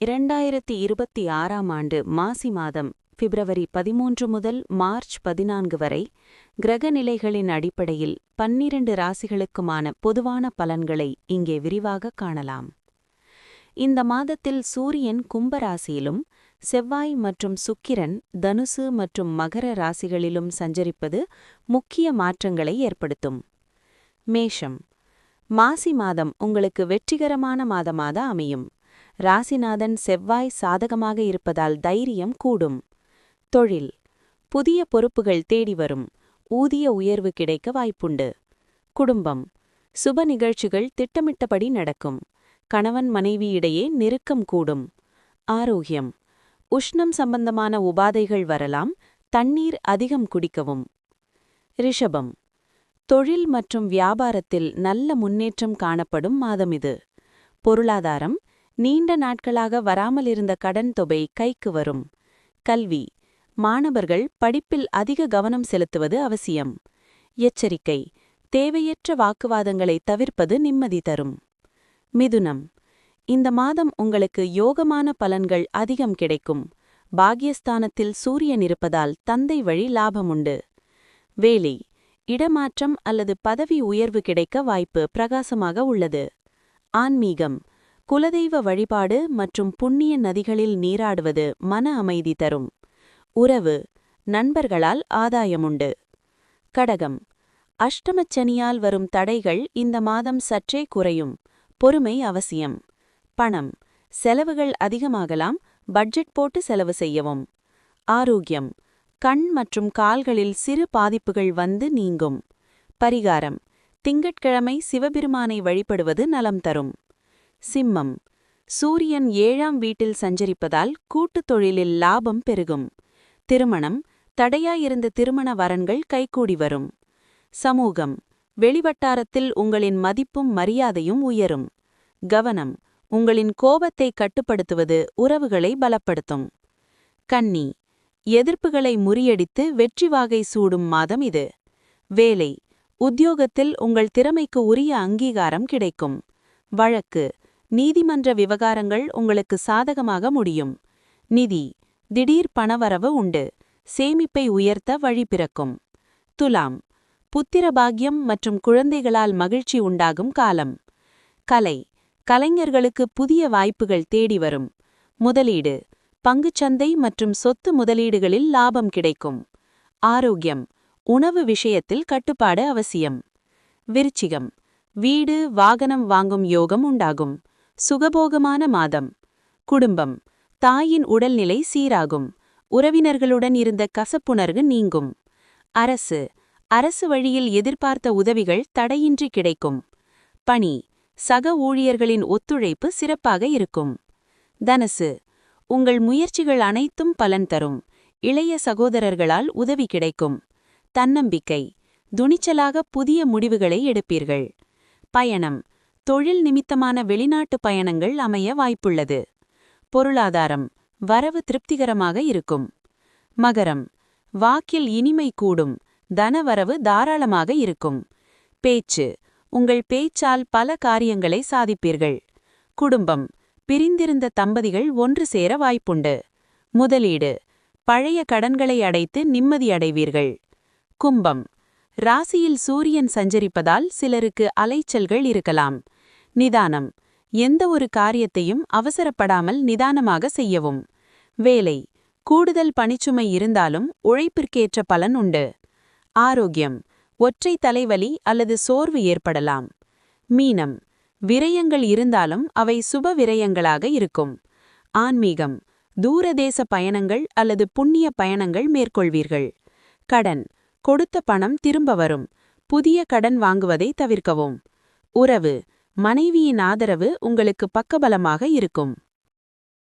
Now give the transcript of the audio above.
2026ஆம் ஆண்டு மாசி மாதம் பிப்ரவரி 13 முதல் மார்ச் 14 வரை கிரகநிலைகளின் அடிப்படையில் 12 ராசிகளுக்குமான பொதுவான பலன்களை இங்கே விரிவாகக் காணலாம். இந்த மாதத்தில் சூரியன் கும்பராசியிலும் செவ்வாய் மற்றும் சுக்கிரன் தனுசு மற்றும் மகர ராசிகளிலும் சஞ்சரிப்பது முக்கிய மாற்றங்களை ஏற்படுத்தும். மேஷம். மாசி மாதம் உங்களுக்கு வெற்றிகரமான மாதமாக அமையும். ராசிநாதன் செவ்வாய் சாதகமாக இருப்பதால் தைரியம் கூடும். தொழில். புதிய பொறுப்புகள் தேடி வரும். ஊதிய உயர்வு கிடைக்க வாய்ப்புண்டு. குடும்பம். சுப நிகழ்ச்சிகள் திட்டமிட்டபடி நடக்கும். கணவன் மனைவி இடையே நெருக்கம் கூடும். ஆரோக்கியம். உஷ்ணம் சம்பந்தமான உபாதைகள் வரலாம். தண்ணீர் அதிகம் குடிக்கவும். ரிஷபம். தொழில் மற்றும் வியாபாரத்தில் நல்ல முன்னேற்றம் காணப்படும் மாதம் இது. பொருளாதாரம். நீண்ட நாட்களாக வராமலிருந்த கடன் தொகை கைக்கு வரும். கல்வி. மாணவர்கள் படிப்பில் அதிக கவனம் செலுத்துவது அவசியம். எச்சரிக்கை. தேவையற்ற வாக்குவாதங்களை தவிர்ப்பது நிம்மதி தரும். மிதுனம். இந்த மாதம் உங்களுக்கு யோகமான பலன்கள் அதிகம் கிடைக்கும். பாக்யஸ்தானத்தில் சூரியன் இருப்பதால் தந்தை வழி லாபமுண்டு. வேலை. இடமாற்றம் அல்லது பதவி உயர்வு கிடைக்க வாய்ப்பு பிரகாசமாக உள்ளது. ஆன்மீகம். குலதெய்வ வழிபாடு மற்றும் புண்ணிய நதிகளில் நீராடுவது மன அமைதி தரும். உறவு. நண்பர்களால் ஆதாயமுண்டு. கடகம். அஷ்டமச்சனியால் வரும் தடைகள் இந்த மாதம் சற்றே குறையும். பொறுமை அவசியம். பணம். செலவுகள் அதிகமாகலாம். பட்ஜெட் போட்டு செலவு செய்யவும். ஆரோக்கியம். கண் மற்றும் கால்களில் சிறு பாதிப்புகள் வந்து நீங்கும். பரிகாரம். திங்கட்கிழமை சிவபெருமானை வழிபடுவது நலம் தரும். சிம்மம். சூரியன் 7ஆம் வீட்டில் சஞ்சரிப்பதால் கூட்டுத் தொழிலில் லாபம் பெருகும். திருமணம். தடையாயிருந்த திருமண வரன்கள் கைகூடி வரும். சமூகம். வெளிவட்டாரத்தில் உங்களின் மதிப்பும் மரியாதையும் உயரும். கவனம். உங்களின் கோபத்தை கட்டுப்படுத்துவது உறவுகளை பலப்படுத்தும். கன்னி. எதிர்ப்புகளை முறியடித்து வெற்றி வாகை சூடும் மாதம் இது. வேலை. உத்தியோகத்தில் உங்கள் திறமைக்கு உரிய அங்கீகாரம் கிடைக்கும். வழக்கு. நீதிமன்ற விவகாரங்கள் உங்களுக்கு சாதகமாக முடியும். நிதி. திடீர் பணவரவு உண்டு. சேமிப்பை உயர்த்த வழி பிறக்கும். துலாம். புத்திர பாக்கியம் மற்றும் குழந்தைகளால் மகிழ்ச்சி உண்டாகும் காலம். கலை. கலைஞர்களுக்கு புதிய வாய்ப்புகள் தேடி வரும். முதலீடு. பங்குச்சந்தை மற்றும் சொத்து முதலீடுகளில் லாபம் கிடைக்கும். ஆரோக்கியம். உணவு விஷயத்தில் கட்டுப்பாடு அவசியம். விருச்சிகம். வீடு வாகனம் வாங்கும் யோகம் உண்டாகும். சுகபோகமான மாதம். குடும்பம். தாயின் உடல்நிலை சீராகும். உறவினர்களுடன் இருந்த கசப்புணர்வு நீங்கும். அரசு. அரசு வழியில் எதிர்பார்த்த உதவிகள் தடையின்றி கிடைக்கும். பணி. சக ஊழியர்களின் ஒத்துழைப்பு சிறப்பாக இருக்கும். தனுசு. உங்கள் முயற்சிகள் அனைத்தும் பலன் தரும். இளைய சகோதரர்களால் உதவி கிடைக்கும். தன்னம்பிக்கை. துணிச்சலாக புதிய முடிவுகளை எடுப்பீர்கள். பயணம். தொழில் நிமித்தமான வெளிநாட்டு பயணங்கள் அமைய வாய்ப்புள்ளது. பொருளாதாரம். வரவு திருப்திகரமாக இருக்கும். மகரம். வாக்கில் இனிமை கூடும். தனவரவு தாராளமாக இருக்கும். பேச்சு. உங்கள் பேச்சால் பல காரியங்களை சாதிப்பீர்கள். குடும்பம். பிரிந்திருந்த தம்பதிகள் ஒன்று சேர வாய்ப்புண்டு. முதலீடு. பழைய கடன்களை அடைத்து நிம்மதியடைவீர்கள். கும்பம். ராசியில் சூரியன் சஞ்சரிப்பதால் சிலருக்கு அலைச்சல்கள் இருக்கலாம். நிதானம். எந்த ஒரு காரியத்தையும் அவசரப்படாமல் நிதானமாக செய்யவும். வேலை. கூடுதல் பணிச்சுமை இருந்தாலும் உழைப்பிற்கேற்ற பலன் உண்டு. ஆரோக்கியம். ஒற்றை தலைவலி அல்லது சோர்வு ஏற்படலாம். மீனம். விரயங்கள் இருந்தாலும் அவை சுப விரயங்களாக இருக்கும். ஆன்மீகம். தூரதேச பயணங்கள் அல்லது புண்ணிய பயணங்கள் மேற்கொள்வீர்கள். கடன். கொடுத்த பணம் திரும்ப வரும். புதிய கடன் வாங்குவதை தவிர்க்கவும். உறவு. மனைவியின் ஆதரவு உங்களுக்கு பக்கபலமாக இருக்கும்.